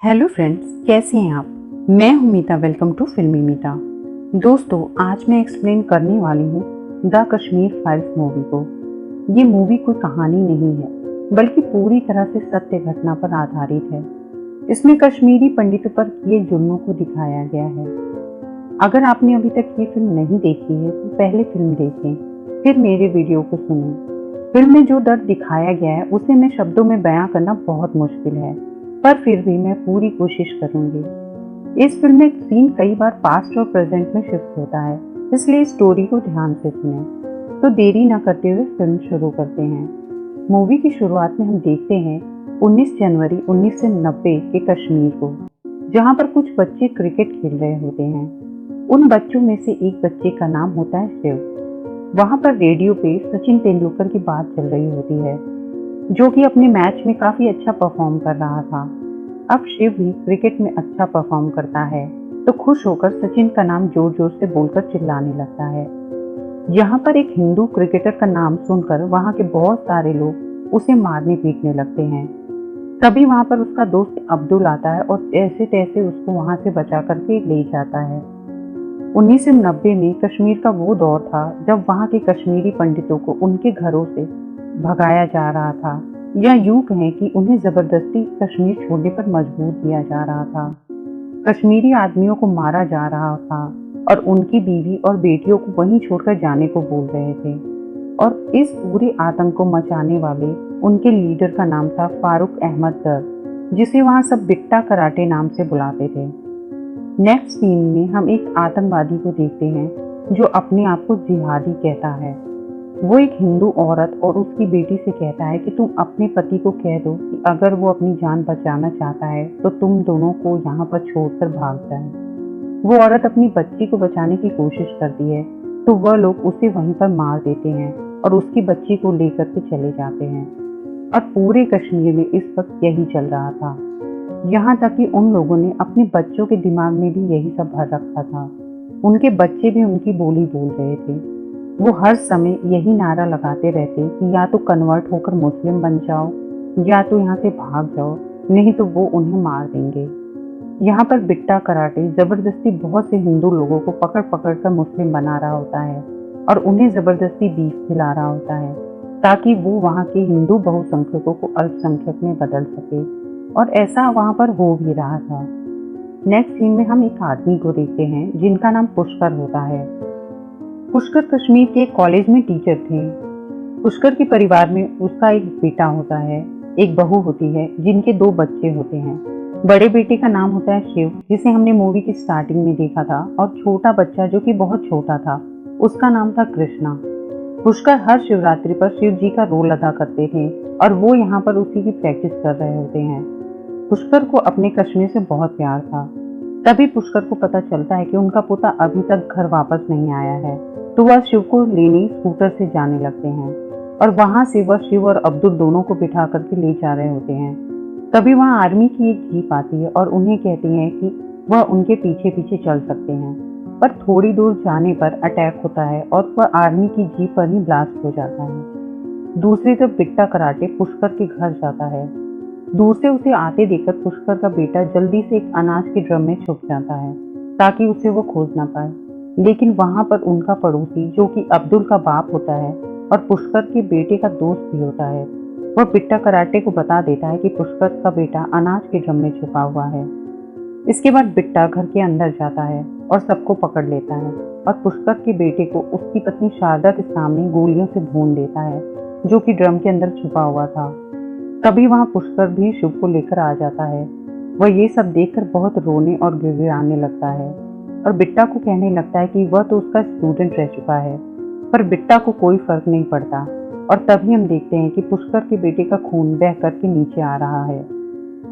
Hello friends, कैसे हैं आप। मैं हूं मीता। वेलकम टू फिल्मी मीता। दोस्तों, आज मैं एक्सप्लेन करने वाली हूं द कश्मीर फाइल्स मूवी को। ये मूवी कोई कहानी नहीं है, बल्कि पूरी तरह से सत्य घटना पर आधारित है। इसमें कश्मीरी पंडितों पर किए जुल्मों को दिखाया गया है। अगर आपने अभी तक ये फिल्म नहीं देखी है तो पहले फिल्म देखें, फिर मेरे वीडियो को सुनें। फिल्म में जो दर्द दिखाया गया है उसे मैं शब्दों में बयां करना बहुत मुश्किल है, पर फिर भी मैं पूरी कोशिश करूंगी। इस फिल्म में सीन कई बार पास्ट और प्रेजेंट में शिफ्ट होता है, इसलिए स्टोरी को ध्यान से सुनें। तो देरी न करते हुए फिल्म शुरू करते हैं। मूवी की शुरुआत में हम देखते हैं 19 जनवरी 1990 के कश्मीर को, जहां पर कुछ बच्चे क्रिकेट खेल रहे होते हैं। उन बच्चों में से एक बच्चे का नाम होता है शिव। वहां पर रेडियो पे सचिन तेंदुलकर की बात चल रही होती है, जो कि अपने मैच में काफी अच्छा परफॉर्म कर रहा था। अब शिव भी क्रिकेट में अच्छा परफॉर्म करता है, तो खुश होकर सचिन का नाम जोर जोर से बोलकर चिल्लाने लगता है। यहाँ पर एक हिंदू क्रिकेटर का नाम सुनकर वहाँ के बहुत सारे लोग उसे मारने पीटने लगते हैं। तभी वहाँ पर उसका दोस्त अब्दुल आता है और ऐसे तैसे उसको वहाँ से बचा करके ले जाता है। 1990 में कश्मीर का वो दौर था जब वहाँ के कश्मीरी पंडितों को उनके घरों से भगाया जा रहा था, या यूं कहें कि उन्हें जबरदस्ती कश्मीर छोड़ने पर मजबूर किया जा रहा था। कश्मीरी आदमियों को मारा जा रहा था और उनकी बीवी और बेटियों को वहीं छोड़कर जाने को बोल रहे थे। और इस पूरे आतंक को मचाने वाले उनके लीडर का नाम था फारूक अहमद दर, जिसे वहां सब बिट्टा कराटे नाम से बुलाते थे। नेक्स्ट सीन में हम एक आतंकवादी को देखते हैं जो अपने आप को जिहादी कहता है। वो एक हिंदू औरत और उसकी बेटी से कहता है कि तुम अपने पति को कह दो कि अगर वो अपनी जान बचाना चाहता है तो तुम दोनों को यहाँ पर छोड़कर भाग जाए। वो औरत अपनी बच्ची को बचाने की कोशिश करती है, तो वह लोग उसे वहीं पर मार देते हैं और उसकी बच्ची को लेकर के चले जाते हैं। और पूरे कश्मीर में इस वक्त यही चल रहा था। यहाँ तक कि उन लोगों ने अपने बच्चों के दिमाग में भी यही सब भर रखा था। उनके बच्चे भी उनकी बोली बोल रहे थे। वो हर समय यही नारा लगाते रहते कि या तो कन्वर्ट होकर मुस्लिम बन जाओ, या तो यहाँ से भाग जाओ, नहीं तो वो उन्हें मार देंगे। यहाँ पर बिट्टा कराटे जबरदस्ती बहुत से हिंदू लोगों को पकड़ पकड़ कर मुस्लिम बना रहा होता है और उन्हें जबरदस्ती बीफ खिला रहा होता है, ताकि वो वहाँ के हिंदू बहुसंख्यकों को अल्पसंख्यक में बदल सके। और ऐसा वहाँ पर हो भी रहा था। नेक्स्ट सीन में हम एक आदमी को देखते हैं जिनका नाम पुष्कर होता है। पुष्कर कश्मीर के कॉलेज में टीचर थे। पुष्कर के परिवार में उसका एक बेटा होता है, एक बहू होती है, जिनके 2 बच्चे होते हैं। बड़े बेटे का नाम होता है शिव, जिसे हमने मूवी की स्टार्टिंग में देखा था, और छोटा बच्चा जो कि बहुत छोटा था, उसका नाम था कृष्णा। पुष्कर हर शिवरात्रि पर शिव जी का रोल अदा करते थे और वो यहाँ पर उसी की प्रैक्टिस कर रहे होते हैं। पुष्कर को अपने कश्मीर से बहुत प्यार था। तभी पुष्कर को पता चलता है कि उनका पोता अभी तक घर वापस नहीं आया है, तो वह शिव को लेने स्कूटर से जाने लगते हैं और वहां से वह शिव और अब्दुल दोनों को बिठा करके ले जा रहे होते हैं। तभी वहां आर्मी की एक जीप आती है और उन्हें कहती है कि वह उनके पीछे पीछे चल सकते हैं। पर थोड़ी दूर जाने पर अटैक होता है और वह आर्मी की जीप पर ही ब्लास्ट हो जाता है। दूसरी तरफ बिट्टा कराटे पुष्कर के घर जाता है। दूर से उसे आते देखकर पुष्कर का बेटा जल्दी से एक अनाज के ड्रम में छुप जाता है, ताकि उसे वो खोज ना पाए। लेकिन वहां पर उनका पड़ोसी, जो कि अब्दुल का बाप होता है और पुष्कर के बेटे का दोस्त भी होता है, वह बिट्टा कराटे को बता देता है कि पुष्कर का बेटा अनाज के ड्रम में छुपा हुआ है। इसके बाद बिट्टा घर के अंदर जाता है और सबको पकड़ लेता है और पुष्कर के बेटे को उसकी पत्नी शारदा के सामने गोलियों से भून देता है, जो कि ड्रम के अंदर छुपा हुआ था। तभी वहां पुष्कर भी शिव को लेकर आ जाता है। वह ये सब देखकर बहुत रोने और गिड़गिड़ाने लगता है और बिट्टा को कहने लगता है कि वह तो उसका स्टूडेंट रह चुका है। पर बिट्टा को कोई फर्क नहीं पड़ता और तभी हम देखते हैं कि पुष्कर के बेटे का खून बह करके नीचे आ रहा है।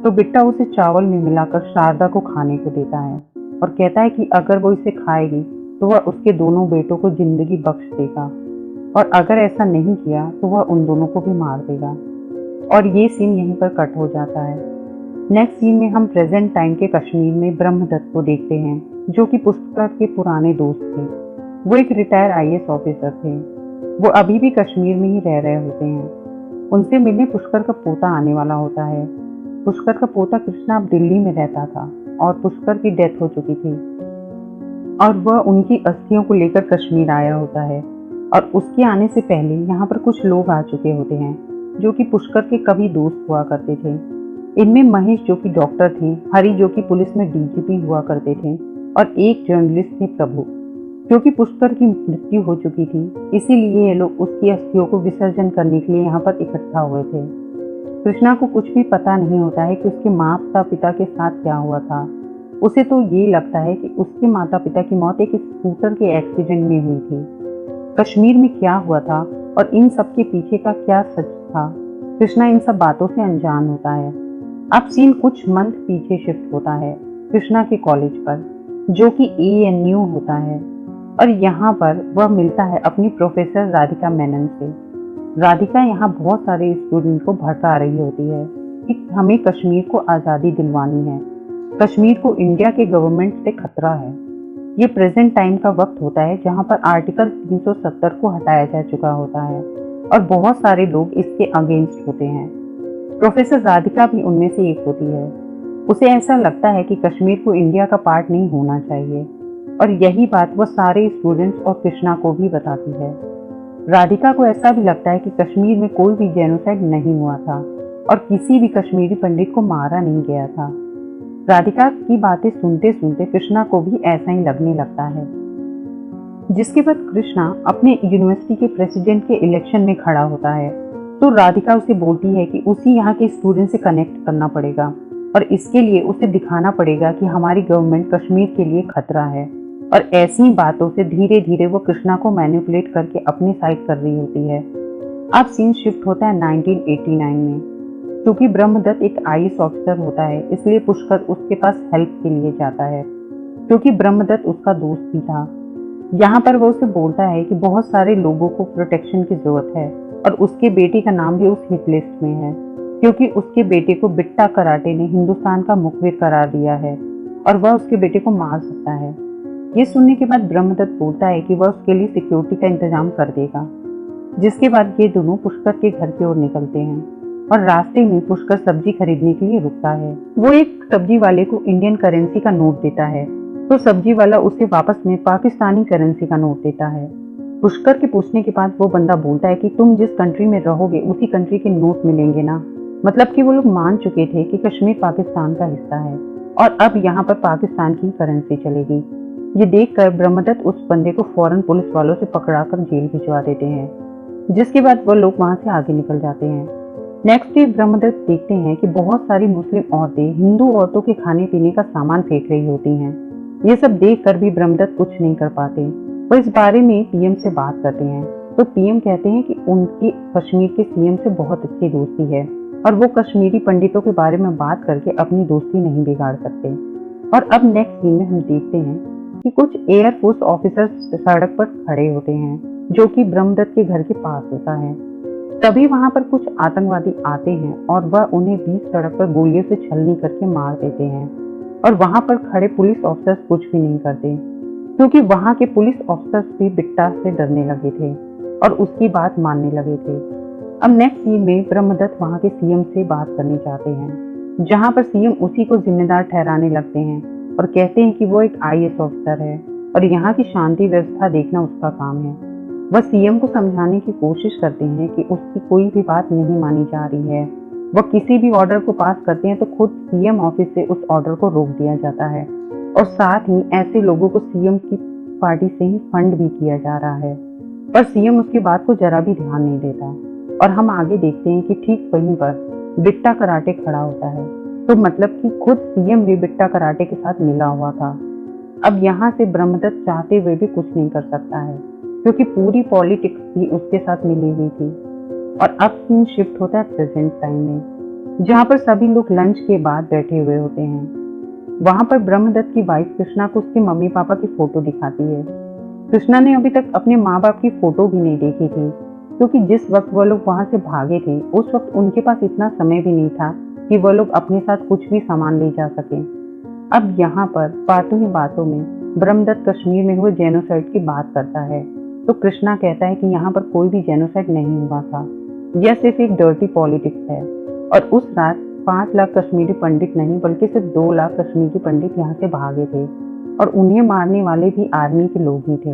तो बिट्टा उसे चावल में मिलाकर शारदा को खाने को देता है और कहता है कि अगर वो इसे खाएगी तो वह उसके दोनों बेटों को जिंदगी बख्श देगा, और अगर ऐसा नहीं किया तो वह उन दोनों को भी मार देगा। और ये सीन यहीं पर कट हो जाता है। नेक्स्ट सीन में हम प्रेजेंट टाइम के कश्मीर में ब्रह्मदत्त को देखते हैं, जो कि पुष्कर के पुराने दोस्त थे। वो एक रिटायर आईएएस ऑफिसर थे। वो अभी भी कश्मीर में ही रह रहे होते हैं। उनसे मिलने पुष्कर का पोता आने वाला होता है। पुष्कर का पोता कृष्णा अब दिल्ली में रहता था और पुष्कर की डेथ हो चुकी थी और वह उनकी अस्थियों को लेकर कश्मीर आया होता है। और उसके आने से पहले यहाँ पर कुछ लोग आ चुके होते हैं जो कि पुष्कर के कभी दोस्त हुआ करते थे। इनमें महेश जो कि डॉक्टर थे, हरि जो कि पुलिस में डीजीपी हुआ करते थे और एक जर्नलिस्ट थे प्रभु। क्योंकि पुष्कर की मृत्यु हो चुकी थी इसीलिए ये लोग उसकी अस्थियों को विसर्जन करने के लिए यहाँ पर इकट्ठा हुए थे। कृष्णा को कुछ भी पता नहीं होता है कि उसके माता पिता के साथ क्या हुआ था। उसे तो ये लगता है कि उसके माता पिता की मौत एक स्कूटर के एक्सीडेंट में हुई थी। कश्मीर में क्या हुआ था और इन सब के पीछे का क्या सच था, कृष्णा इन सब बातों से अनजान होता है। अब सीन कुछ मंथ पीछे शिफ्ट होता है कृष्णा के कॉलेज पर, जो कि ANU होता है। और यहाँ पर वह मिलता है अपनी प्रोफेसर राधिका मेनन से। राधिका यहाँ बहुत सारे स्टूडेंट को भड़का रही होती है कि हमें कश्मीर को आज़ादी दिलवानी है, कश्मीर को इंडिया के गवर्नमेंट से खतरा है। ये प्रेजेंट टाइम का वक्त होता है जहाँ पर आर्टिकल 370 को हटाया जा चुका होता है और बहुत सारे लोग इसके अगेंस्ट होते हैं। प्रोफेसर राधिका भी उनमें से एक होती है। उसे ऐसा लगता है कि कश्मीर को इंडिया का पार्ट नहीं होना चाहिए और यही बात वह सारे स्टूडेंट्स और कृष्णा को भी बताती है। राधिका को ऐसा भी लगता है कि कश्मीर में कोई भी जेनोसाइड नहीं हुआ था और किसी भी कश्मीरी पंडित को मारा नहीं गया था। राधिका की बातें सुनते सुनते कृष्णा को भी ऐसा ही लगने लगता है। जिसके बाद कृष्णा अपने यूनिवर्सिटी के प्रेसिडेंट के इलेक्शन में खड़ा होता है तो राधिका उसे बोलती है कि उसे यहाँ के स्टूडेंट से कनेक्ट करना पड़ेगा और इसके लिए उसे दिखाना पड़ेगा कि हमारी गवर्नमेंट कश्मीर के लिए खतरा है। और ऐसी बातों से धीरे धीरे वो कृष्णा को मैनिपुलेट करके अपनी साइड कर रही होती है। अब सीन शिफ्ट होता है 1989 में। क्योंकि ब्रह्मदत्त एक IAS ऑफिसर होता है इसलिए पुष्कर उसके पास हेल्प के लिए जाता है, क्योंकि ब्रह्मदत्त उसका दोस्त भी था। यहाँ पर वो उसे बोलता है कि बहुत सारे लोगों को प्रोटेक्शन की जरूरत है और उसके बेटे का नाम भी उस हिट लिस्ट में है, क्योंकि उसके बेटे को बिट्टा कराटे ने हिंदुस्तान का मुखबिर करार दिया है और वह उसके बेटे को मार सकता है। ये सुनने के बाद ब्रह्मदत्त बोलता है कि वह उसके लिए सिक्योरिटी का इंतजाम कर देगा। जिसके बाद ये दोनों पुष्कर के घर की ओर निकलते हैं और रास्ते में पुष्कर सब्जी खरीदने के लिए रुकता है। वो एक सब्जी वाले को इंडियन करेंसी का नोट देता है तो सब्जी वाला उसे वापस में पाकिस्तानी करेंसी का नोट देता है। पुष्कर के पूछने के बाद वो बंदा बोलता है कि तुम जिस कंट्री में रहोगे उसी कंट्री के नोट मिलेंगे ना। मतलब कि वो लोग मान चुके थे कि कश्मीर पाकिस्तान का हिस्सा है और अब यहाँ पर पाकिस्तान की करेंसी चलेगी। ये देखकर ब्रह्मदत्त उस बंदे को फौरन पुलिस वालों से पकड़ाकर जेल भिजवा देते हैं, जिसके बाद वो लोग वहां से आगे निकल जाते हैं। नेक्स्ट डे ब्रह्मदत्त देखते हैं कि बहुत सारी मुस्लिम औरतें हिंदू औरतों के खाने पीने का सामान फेंक रही होती हैं। ये सब देखकर भी ब्रह्मदत्त कुछ नहीं कर पाते। वो इस बारे में PM से बात करते हैं तो PM कहते हैं कि उनकी कश्मीर के CM से बहुत अच्छी दोस्ती है और वो कश्मीरी पंडितों के बारे में बात करके अपनी दोस्ती नहीं बिगाड़ सकते। और अब नेक्स्ट सीन में हम देखते हैं कि कुछ एयरफोर्स ऑफिसर्स सड़क पर खड़े होते हैं जो कि ब्रह्मदत्त के घर के पास होता है। तभी वहां पर कुछ आतंकवादी आते हैं और वह उन्हें बीच सड़क पर गोलियों से छलनी करके मार देते हैं और वहां पर खड़े पुलिस ऑफिसर्स कुछ भी नहीं करते, क्योंकि वहां के पुलिस ऑफिसर्स भी बिट्टा से डरने लगे थे और उसकी बात मानने लगे थे। अब नेक्स्ट सीन में ब्रह्मदत्त वहां के CM से बात करने चाहते हैं, जहां पर CM उसी को जिम्मेदार ठहराने लगते हैं और कहते हैं कि वो एक IAS ऑफिसर है और यहाँ की शांति व्यवस्था देखना उसका काम है। वह CM को समझाने की कोशिश करते हैं कि उसकी कोई भी बात नहीं मानी जा रही है। वह किसी भी ऑर्डर को पास करते हैं तो खुद CM ऑफिस से उस ऑर्डर को रोक दिया जाता है और साथ ही ऐसे लोगों को CM की पार्टी से ही फंड भी किया जा रहा है। पर CM उसकी बात को जरा भी ध्यान नहीं देता और हम आगे देखते हैं कि ठीक वहीं पर बिट्टा कराटे खड़ा होता है। तो मतलब कि खुद CM भी बिट्टा कराटे के साथ मिला हुआ था। अब यहाँ से ब्रह्मदत्त चाहते हुए भी कुछ नहीं कर सकता है, क्योंकि पूरी पॉलिटिक्स भी उसके साथ मिली हुई थी। और अब सीन शिफ्ट होता है प्रेजेंट टाइम में, जहाँ पर सभी लोग लंच के बाद बैठे हुए होते हैं। वहां पर ब्रह्मदत्त की वाइफ कृष्णा को उसके मम्मी पापा की फोटो दिखाती है। कृष्णा ने अभी तक अपने माँ बाप की फोटो भी नहीं देखी थी, क्योंकि जिस वक्त वह लोग वहां से भागे थे उस वक्त उनके पास इतना समय भी नहीं था कि वह लोग अपने साथ कुछ भी सामान ले जा सके। अब यहाँ पर बातों ही बातों में ब्रह्मदत्त कश्मीर में हुए जेनोसाइड की बात करता है तो कृष्णा कहता है कि यहाँ पर कोई भी जेनोसाइड नहीं हुआ था, यह सिर्फ एक डर्टी पॉलिटिक्स है। और उस रात 5 लाख कश्मीरी पंडित नहीं बल्कि सिर्फ 2 लाख कश्मीरी पंडित यहाँ से भागे थे और उन्हें मारने वाले भी आर्मी के लोग ही थे।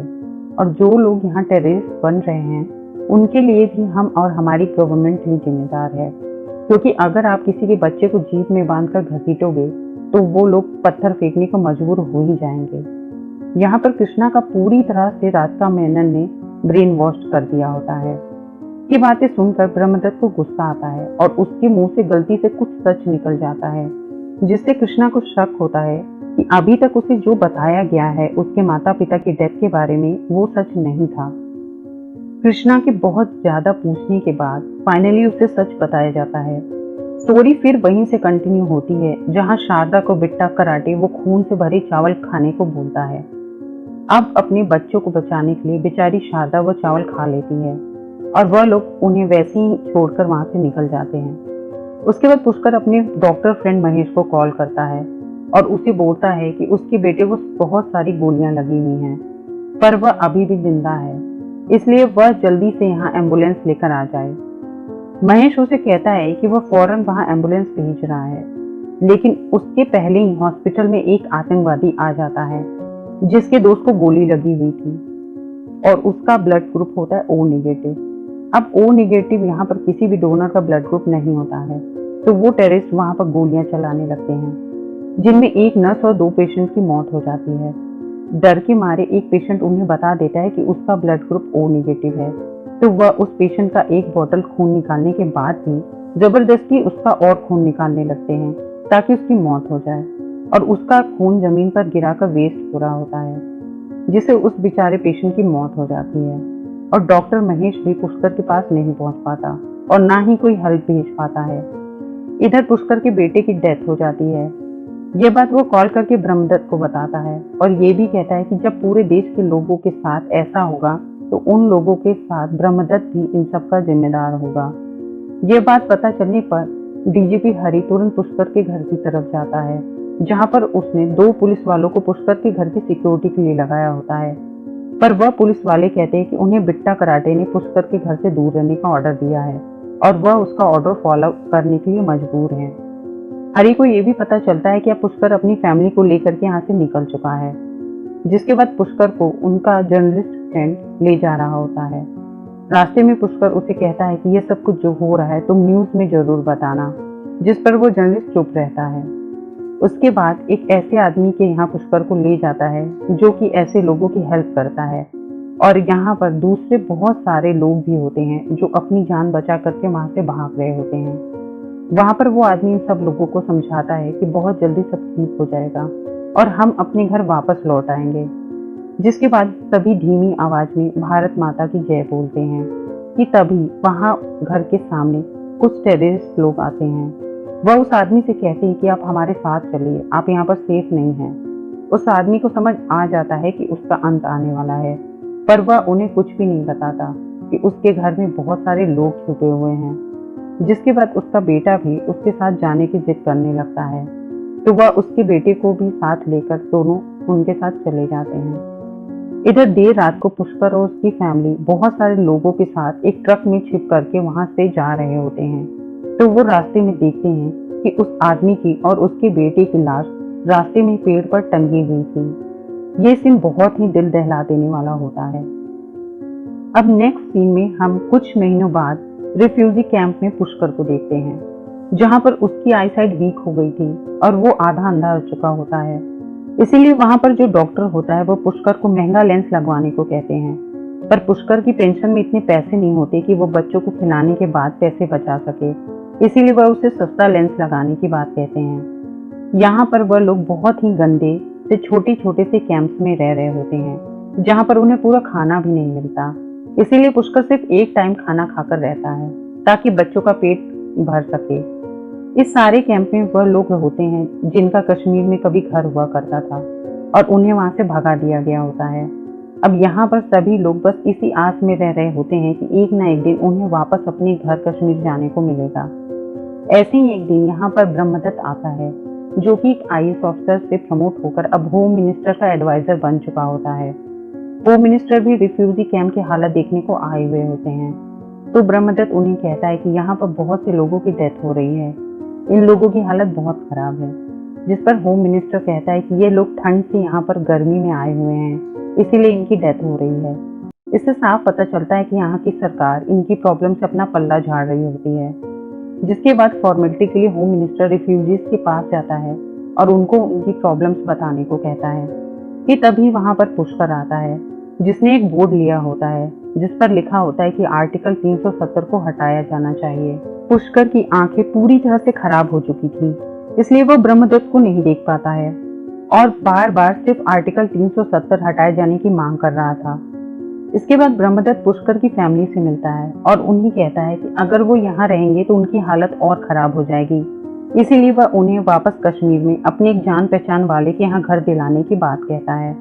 और जो लोग यहाँ टेररिस्ट बन रहे हैं उनके लिए भी हम और हमारी गवर्नमेंट ही जिम्मेदार है, क्योंकि अगर आप किसी के बच्चे को जीप में बांधकर घसीटोगे तो वो लोग पत्थर फेंकने को मजबूर हो ही जाएंगे। यहाँ पर कृष्णा का पूरी तरह से राधिका मेनन ने ब्रेन वॉश कर दिया होता है। ये बातें सुनकर ब्रह्मदत्त को गुस्सा आता है और उसके मुंह से गलती से कुछ सच निकल जाता है, जिससे कृष्णा को शक होता है कि अभी तक उसे जो बताया गया है उसके माता पिता की डेथ के बारे में वो सच नहीं था। कृष्णा के बहुत ज्यादा पूछने के बाद फाइनली उसे सच बताया जाता है। स्टोरी फिर वहीं से कंटिन्यू होती है जहां शारदा को बिट्टा कराटे वो खून से भरे चावल खाने को बोलता है। अब अपने बच्चों को बचाने के लिए बेचारी शारदा वो चावल खा लेती है और वह लोग उन्हें वैसे ही छोड़कर वहां से निकल जाते हैं। उसके बाद पुष्कर अपने डॉक्टर फ्रेंड महेश को कॉल करता है और उसे बोलता है कि उसके बेटे को बहुत सारी गोलियां लगी हुई हैं, पर वह अभी भी जिंदा है, इसलिए वह जल्दी से यहाँ एम्बुलेंस लेकर आ जाए। महेश उसे कहता है कि वह फौरन वहां एम्बुलेंस भेज रहा है, लेकिन उसके पहले ही हॉस्पिटल में एक आतंकवादी आ जाता है जिसके दोस्त को गोली लगी हुई थी और उसका ब्लड ग्रुप होता है O नेगेटिव। अब O नेगेटिव यहाँ पर किसी भी डोनर का ब्लड ग्रुप नहीं होता है, तो वो टेररिस्ट वहां पर गोलियां चलाने लगते हैं, जिनमें एक नर्स और 2 पेशेंट की मौत हो जाती है। डर के मारे एक पेशेंट उन्हें बता देता है कि उसका ब्लड ग्रुप O नेगेटिव है, तो वह उस पेशेंट का एक बोतल खून निकालने के बाद भी जबरदस्ती उसका और खून निकालने लगते हैं ताकि उसकी मौत हो जाए, और उसका खून जमीन पर गिराकर वेस्ट हो रहा होता है, जिससे उस बेचारे पेशेंट की मौत हो जाती है। और डॉक्टर महेश भी पुष्कर के पास नहीं पहुंच पाता और ना ही कोई हेल्प भेज पाता है। इधर पुष्कर के बेटे की डेथ हो जाती है। ये बात वो कॉल करके ब्रह्मदत्त को बताता है और ये भी कहता है कि जब पूरे देश के लोगों के साथ ऐसा होगा तो उन लोगों के साथ ब्रह्मदत्त भी इन सब का जिम्मेदार होगा। ये बात पता चलने पर डीजीपी हरि तुरंत पुष्कर के घर की तरफ जाता है, जहां पर उसने 2 पुलिस वालों को पुष्कर के घर की सिक्योरिटी के लिए लगाया होता है, पर वह पुलिस वाले कहते हैं कि उन्हें बिट्टा कराटे ने पुष्कर के घर से दूर रहने का ऑर्डर दिया है और वह उसका ऑर्डर फॉलो करने के लिए मजबूर हैं। हरि को यह भी पता चलता है कि अब पुष्कर अपनी फैमिली को लेकर के यहाँ से निकल चुका है, जिसके बाद पुष्कर को उनका जर्नलिस्ट फ्रेंड ले जा रहा होता है। रास्ते में पुष्कर उसे कहता है कि यह सब कुछ जो हो रहा है तुम न्यूज में जरूर बताना, जिस पर वो जर्नलिस्ट चुप रहता है। उसके बाद एक ऐसे आदमी के यहाँ पुष्कर को ले जाता है जो कि ऐसे लोगों की हेल्प करता है, और यहाँ पर दूसरे बहुत सारे लोग भी होते हैं जो अपनी जान बचा करके वहां से भाग रहे होते हैं। वहां पर वो आदमी इन सब लोगों को समझाता है कि बहुत जल्दी सब ठीक हो जाएगा और हम अपने घर वापस लौट आएंगे, जिसके बाद सभी धीमी आवाज में भारत माता की जय बोलते हैं कि तभी वहां घर के सामने कुछ टेररिस्ट लोग आते हैं। वह उस आदमी से कहते हैं कि आप हमारे साथ चलिए, आप यहाँ पर सेफ नहीं हैं। उस आदमी को समझ आ जाता है कि उसका अंत आने वाला है, पर वह उन्हें कुछ भी नहीं बताता कि उसके घर में बहुत सारे लोग छुपे हुए हैं। जिसके बाद उसका बेटा भी उसके साथ जाने की जिद करने लगता है, तो वह उसके बेटे को भी साथ लेकर दोनों उनके साथ चले जाते हैं। इधर देर रात को पुष्कर और उसकी फैमिली बहुत सारे लोगों के साथ एक ट्रक में छिप करके वहां से जा रहे होते हैं, तो वो रास्ते में देखते हैं कि उस आदमी की और उसके बेटे की लाश रास्ते में पेड़ पर टंगी हुई थी। ये सीन बहुत ही दिल दहला देने वाला होता है। अब नेक्स्ट सीन में हम कुछ महीनों बाद रिफ्यूजी कैंप में पुष्कर को देखते हैं, जहां पर उसकी आईसाइट वीक हो गई थी और वो आधा अंधा हो चुका होता है। इसीलिए वहां पर जो डॉक्टर होता है वो पुष्कर को महंगा लेंस लगवाने को कहते हैं, पर पुष्कर की पेंशन में इतने पैसे नहीं होते कि वो बच्चों को खिलाने के बाद पैसे बचा सके, इसीलिए वह उसे सस्ता लेंस लगाने की बात कहते हैं। यहाँ पर वह लोग बहुत ही गंदे से छोटे से कैंप्स में रह रहे होते हैं, जहाँ पर उन्हें पूरा खाना भी नहीं मिलता। इसीलिए पुष्कर सिर्फ एक टाइम खाना खाकर रहता है ताकि बच्चों का पेट भर सके। इस सारे कैंप में वह लोग होते हैं जिनका कश्मीर में कभी घर हुआ करता था और उन्हें वहां से भगा दिया गया होता है। अब यहाँ पर सभी लोग बस इसी आस में रह रहे होते हैं कि एक ना एक दिन उन्हें वापस अपने घर कश्मीर जाने को मिलेगा। ऐसे ही एक दिन यहाँ पर ब्रह्मदत्त आता है, जो कि एक IAS ऑफिसर से प्रमोट होकर अब होम मिनिस्टर का एडवाइजर बन चुका होता है। होम मिनिस्टर भी रिफ्यूजी कैंप की हालत देखने को आए हुए होते हैं, तो ब्रह्मदत्त उन्हें कहता है कि यहाँ पर बहुत से लोगों की डेथ हो रही है, इन लोगों की हालत बहुत खराब है। जिस पर होम मिनिस्टर कहता है कि ये लोग ठंड से यहाँ पर गर्मी में आए हुए हैं, इसीलिए इनकी डेथ हो रही है। इससे साफ पता चलता है कि यहाँ की सरकार इनकी प्रॉब्लम से अपना पल्ला झाड़ रही होती है। जिसके बाद फॉर्मेलिटी के लिए होम मिनिस्टर रिफ्यूजीज के पास जाता है और उनको उनकी प्रॉब्लम्स बताने को कहता है कि तभी वहां पर पुष्कर आता है, जिसने एक बोर्ड लिया होता है जिस पर लिखा होता है कि आर्टिकल 370 को हटाया जाना चाहिए। पुष्कर की आंखें पूरी तरह से खराब हो चुकी थी, इसलिए वो ब्रह्मदत्त को नहीं देख पाता है और बार बार सिर्फ आर्टिकल 370 हटाए जाने की मांग कर रहा था। इसके बाद ब्रह्मदत्त पुष्कर की फैमिली से मिलता है और उन्हें कहता है कि अगर वो यहाँ रहेंगे तो उनकी हालत और खराब हो जाएगी, इसीलिए वह उन्हें वापस कश्मीर में अपने एक जान पहचान वाले के यहाँ घर दिलाने की बात कहता है।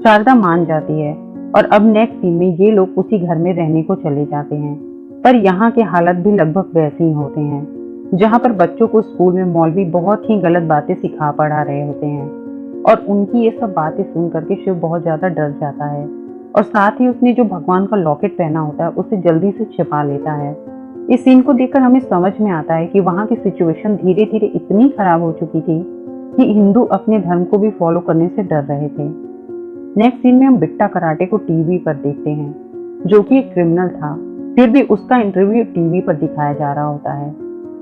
शारदा मान जाती है और अब नेक्स्ट सीन में ये लोग उसी घर में रहने को चले जाते हैं। पर यहाँ के हालत भी लगभग वैसे ही होते हैं, जहाँ पर बच्चों को स्कूल में मौलवी बहुत ही गलत बातें सिखा पढ़ा रहे होते हैं और उनकी ये सब बातें सुन करके शिव बहुत ज्यादा डर जाता है और साथ ही उसने जो भगवान का लॉकेट पहना होता है उसे जल्दी से छिपा लेता है। इस सीन को देखकर हमें समझ में आता है कि वहाँ की सिचुएशन धीरे धीरे इतनी खराब हो चुकी थी कि हिंदू अपने धर्म को भी फॉलो करने से डर रहे थे। नेक्स्ट सीन में हम बिट्टा कराटे को टीवी पर देखते हैं, जो कि एक क्रिमिनल था, फिर भी उसका इंटरव्यू टीवी पर दिखाया जा रहा होता है,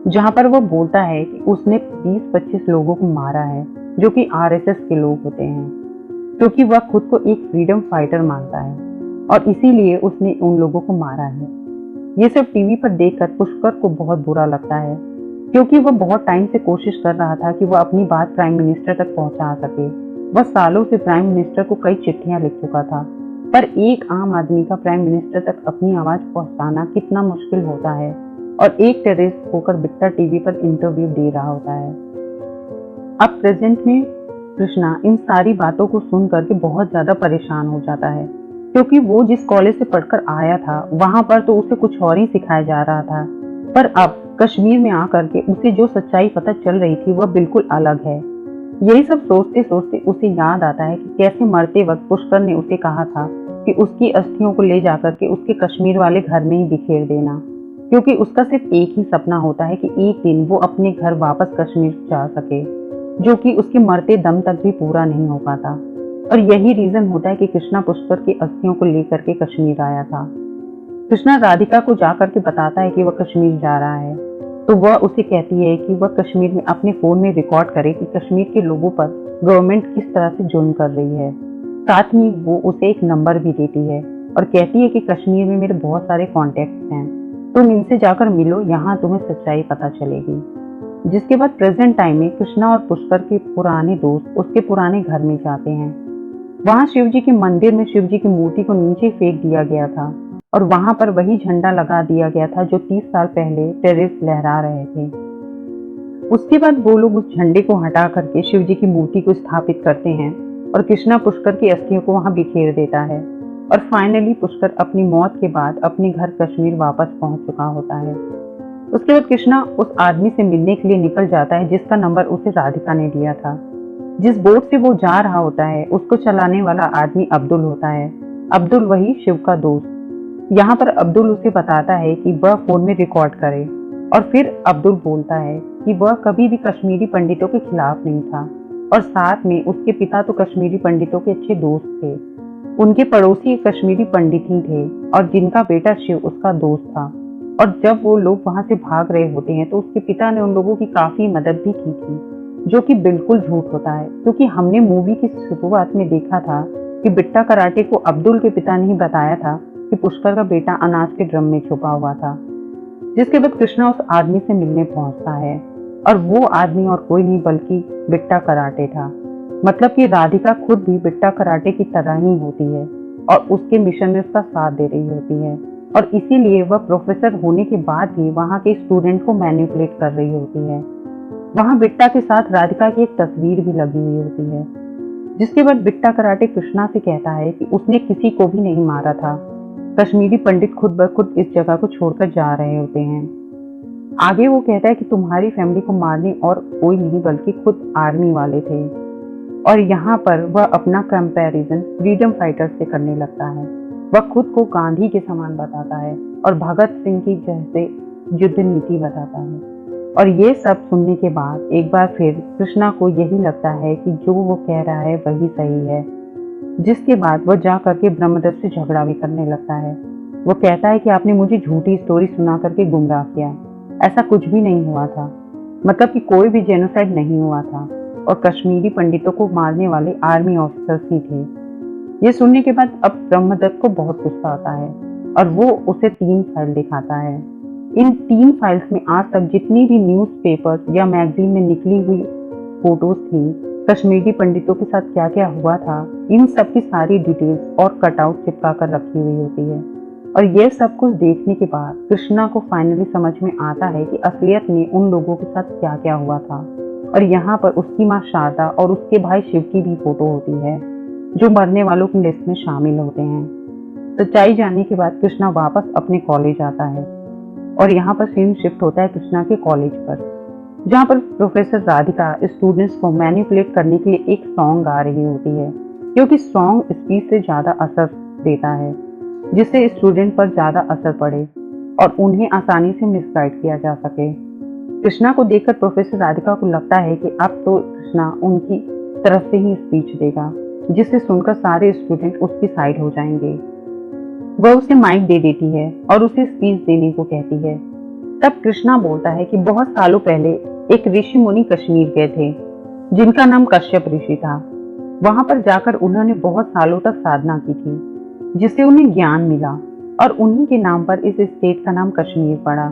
जहाँ पर वो बोलता है कि उसने 20-25 लोगों को मारा है जो कि आरएसएस के लोग होते हैं, क्योंकि वह खुद को एक फ्रीडम फाइटर मानता है और इसीलिए उसने उन लोगों को मारा है। ये सब टीवी पर देखकर पुष्कर को बहुत बुरा लगता है, क्योंकि वह बहुत टाइम से कोशिश कर रहा था कि वह अपनी बात प्राइम मिनिस्टर तक पहुंचा सके। वह सालों से प्राइम मिनिस्टर को कई चिट्ठियां लिख चुका था, पर एक आम आदमी का प्राइम मिनिस्टर तक अपनी आवाज पहुंचाना कितना मुश्किल होता है, और एक टेररिस्ट होकर बिट्टा टीवी पर इंटरव्यू दे रहा होता है। अब प्रेजेंट में कृष्णा इन सारी बातों को सुन करके बहुत ज्यादा परेशान हो जाता है, क्योंकि वो जिस कॉलेज से पढ़कर आया था वहां पर तो उसे कुछ और ही सिखाया जा रहा था, पर अब कश्मीर में आकर के उसे जो सच्चाई पता चल रही थी वह बिल्कुल अलग है। यही सब सोचते सोचते उसे याद आता है कि कैसे मरते वक्त पुष्कर ने उसे कहा था कि उसकी अस्थियों को ले जाकर के उसके कश्मीर वाले घर में ही बिखेर देना, क्योंकि उसका सिर्फ एक ही सपना होता है कि एक दिन वो अपने घर वापस कश्मीर जा सके, जो कि उसके मरते दम तक भी पूरा नहीं हो पाता। और यही रीजन होता है कि कृष्णा पुष्कर की अस्थियों को लेकर के कश्मीर आया था। कृष्णा राधिका को जाकर के बताता है कि वह कश्मीर जा रहा है, तो वह उसे कहती है कि वह कश्मीर में अपने फोन में रिकॉर्ड करे कि कश्मीर के लोगों पर गवर्नमेंट किस तरह से जुल्म कर रही है। साथ में वो उसे एक नंबर भी देती है और कहती है कि कश्मीर में मेरे बहुत सारे कॉन्टेक्ट हैं, तुम इनसे जाकर मिलो, यहाँ तुम्हें सच्चाई पता चलेगी। जिसके बाद प्रेजेंट टाइम में कृष्णा और पुष्कर के पुराने दोस्त उसके पुराने घर में जाते हैं। वहां शिव जी के मंदिर में शिव जी की मूर्ति को नीचे फेंक दिया गया था और वहां पर वही झंडा लगा दिया गया था जो 30 साल पहले टेररिस्ट लहरा रहे थे। उसके बाद वो लोग उस झंडे को हटा करके शिव जी की मूर्ति को स्थापित करते हैं और कृष्णा पुष्कर की अस्थियों को वहां बिखेर देता है और फाइनली पुष्कर अपनी मौत के बाद अपने घर कश्मीर वापस पहुंच चुका होता है। उसके बाद कृष्णा उस आदमी से मिलने के लिए निकल जाता है जिसका नंबर उसे राधिका ने दिया था। जिस बोट से वो जा रहा होता है उसको चलाने वाला आदमी अब्दुल होता है। अब्दुल वही शिव का दोस्त। यहाँ पर अब्दुल उसे बताता है कि वह फोन में रिकॉर्ड करे और फिर अब्दुल बोलता है कि वह कभी भी कश्मीरी पंडितों के खिलाफ नहीं था और साथ में उसके पिता तो कश्मीरी पंडितों के अच्छे दोस्त थे। उनके पड़ोसी एक कश्मीरी पंडित ही थे और जिनका बेटा शिव उसका दोस्त था, और जब वो लोग वहां से भाग रहे होते हैं तो उसके पिता ने उन लोगों की काफी मदद भी की थी, जो कि बिल्कुल झूठ होता है, क्योंकि हमने मूवी की शुरुआत में देखा था कि बिट्टा कराटे को अब्दुल के पिता ने ही बताया था कि पुष्कर का बेटा अनाज के ड्रम में छुपा हुआ था। जिसके बाद कृष्णा उस आदमी से मिलने पहुंचता है और वो आदमी और कोई नहीं बल्कि बिट्टा कराटे था। मतलब कि राधिका खुद भी बिट्टा कराटे की तरह ही होती है और उसके मिशन में उसका साथ दे रही होती है, और इसीलिए वह प्रोफेसर होने के बाद भी वहाँ के स्टूडेंट को मैनिपुलेट कर रही होती है। वहाँ बिट्टा के साथ राधिका की एक तस्वीर भी लगी हुई होती है। जिसके बाद बिट्टा कराटे कृष्णा से कहता है कि उसने किसी को भी नहीं मारा था, कश्मीरी पंडित खुद ब खुद इस जगह को छोड़कर जा रहे होते हैं। आगे वो कहता है कि तुम्हारी फैमिली को मारने और कोई नहीं बल्कि खुद आर्मी वाले थे, और यहाँ पर वह अपना कंपैरिजन फ्रीडम फाइटर से करने लगता है। वह खुद को गांधी के समान बताता है और भगत सिंह की जैसे युद्ध नीति बताता है। और ये सब सुनने के बाद एक बार फिर कृष्णा को यही लगता है कि जो वो कह रहा है वही सही है। जिसके बाद वो जा करके ब्रह्मदत्त से झगड़ा भी करने लगता है। वो कहता है कि आपने मुझे झूठी स्टोरी सुना करके गुमराह किया, ऐसा कुछ भी नहीं हुआ था, मतलब कि कोई भी जेनोसाइड नहीं हुआ था और कश्मीरी पंडितों को मारने वाले आर्मी ऑफिसर्स ही थे। ये सुनने के बाद अब ब्रह्मदत्त को बहुत गुस्सा आता है और वो उसे 3 फाइल दिखाता है। इन 3 फाइल्स में आज तक जितनी भी न्यूज़पेपर या मैगजीन में निकली हुई फोटोज थी, कश्मीरी पंडितों के साथ क्या क्या हुआ था, इन सब की सारी डिटेल्स और कटआउट चिपका कर रखी हुई होती है। और ये सब कुछ देखने के बाद कृष्णा को फाइनली समझ में आता है कि असलियत में उन लोगों के साथ क्या क्या हुआ था। और यहाँ पर उसकी माँ शारदा और उसके भाई शिव की भी फोटो होती है, जो मरने वालों की लिस्ट में शामिल होते हैं। सच्चाई जानने के बाद कृष्णा वापस अपने कॉलेज आता है और यहाँ पर सीन शिफ्ट होता है कृष्णा के कॉलेज पर, जहाँ पर प्रोफेसर राधिका स्टूडेंट्स को मैनिपुलेट करने के लिए एक सॉन्ग गा रही होती है, क्योंकि सॉन्ग स्पीच से ज़्यादा असर देता है, जिससे स्टूडेंट पर ज़्यादा असर पड़े और उन्हें आसानी से मिसगाइड किया जा सके। कृष्णा को देखकर प्रोफेसर राधिका को लगता है कि अब तो कृष्णा उनकी तरफ से ही स्पीच देगा, जिसे सुनकर सारे स्टूडेंट उसकी साइड हो जाएंगे। वह उसे माइक दे देती है और उसे स्पीच देने को कहती है। तब कृष्णा बोलता है कि बहुत सालों पहले एक ऋषि मुनि कश्मीर गए थे, जिनका नाम कश्यप ऋषि था। वहां पर जाकर उन्होंने बहुत सालों तक साधना की थी, जिससे उन्हें ज्ञान मिला और उन्हीं के नाम पर इस स्टेट का नाम कश्मीर पड़ा।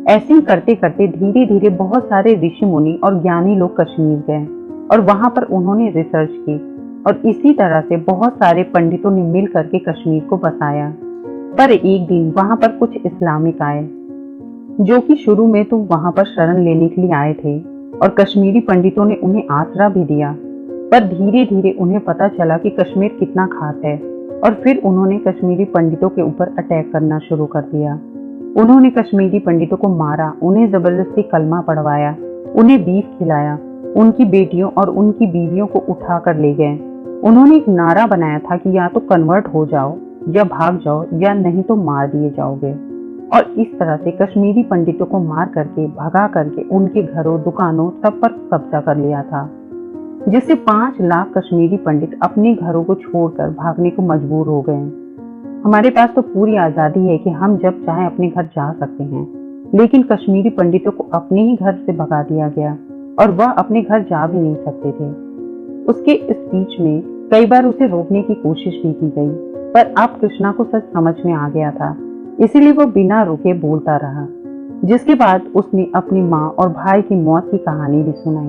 ऐसे ही करते करते धीरे धीरे बहुत सारे ऋषि मुनि और ज्ञानी लोग कश्मीर गए और वहां पर उन्होंने रिसर्च की और इसी तरह से बहुत सारे पंडितों ने मिल करके कश्मीर को बसाया। पर एक दिन वहां पर कुछ इस्लामिक आए, जो कि शुरू में तो वहां पर शरण लेने के लिए आए थे और कश्मीरी पंडितों ने उन्हें आसरा भी दिया। पर धीरे धीरे उन्हें पता चला कि कश्मीर कितना खास है और फिर उन्होंने कश्मीरी पंडितों के ऊपर अटैक करना शुरू कर दिया। उन्होंने कश्मीरी पंडितों को मारा, उन्हें जबरदस्ती कलमा पढ़वाया, उन्हें बीफ खिलाया, उनकी बेटियों और उनकी बीवियों को उठा कर ले गए। उन्होंने एक नारा बनाया था कि या तो कन्वर्ट हो जाओ या भाग जाओ या नहीं तो मार दिए जाओगे। और इस तरह से कश्मीरी पंडितों को मार करके भगा करके उनके घरों दुकानों सब पर कब्जा कर लिया था, जिससे 5 लाख कश्मीरी पंडित अपने घरों को छोड़कर भागने को मजबूर हो गए। हमारे पास तो पूरी आज़ादी है कि हम जब चाहे अपने घर जा सकते हैं, लेकिन कश्मीरी पंडितों को अपने ही घर से भगा दिया गया और वह अपने घर जा भी नहीं सकते थे। उसके स्पीच में कई बार उसे रोकने की कोशिश भी की गई, पर अब कृष्णा को सच समझ में आ गया था, इसीलिए वो बिना रुके बोलता रहा। जिसके बाद उसने अपनी माँ और भाई की मौत की कहानी भी सुनाई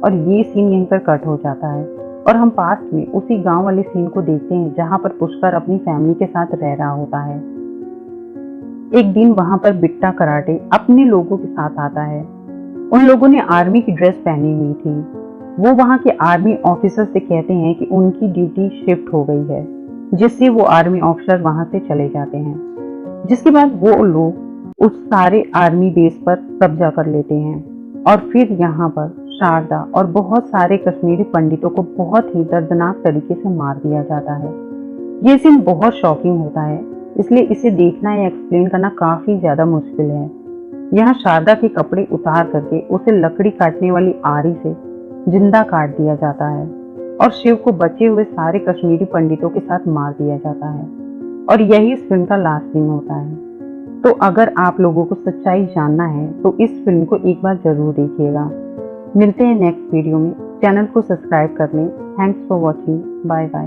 और ये सीन यहीं पर कट हो जाता है और हम पास में उसी गांव वाले सीन को देखते हैं, जहां पर पुष्कर अपनी फैमिली के साथ रह रहा होता है। एक दिन वहां पर बिट्टा कराटे अपने लोगों के साथ आता है। उन लोगों ने आर्मी की ड्रेस पहनी हुई थी। वो वहां के आर्मी ऑफिसर से कहते हैं कि उनकी ड्यूटी शिफ्ट हो गई है, जिससे वो आर्मी ऑफिसर वहां से चले जाते हैं। जिसके बाद वो लोग उस सारे आर्मी बेस पर कब्जा कर लेते हैं और फिर यहाँ पर शारदा और बहुत सारे कश्मीरी पंडितों को बहुत ही दर्दनाक तरीके से मार दिया जाता है। ये सीन बहुत शॉकिंग होता है, इसलिए इसे देखना या एक्सप्लेन करना काफी ज्यादा मुश्किल है। यहाँ शारदा के कपड़े उतार करके उसे लकड़ी काटने वाली आरी से जिंदा काट दिया जाता है और शिव को बचे हुए सारे कश्मीरी पंडितों के साथ मार दिया जाता है और यही इस फिल्म का लास्ट सीन होता है। तो अगर आप लोगों को सच्चाई जानना है तो इस फिल्म को एक बार जरूर देखिएगा। मिलते हैं नेक्स्ट वीडियो में। चैनल को सब्सक्राइब कर लें। Thanks for watching. Bye bye.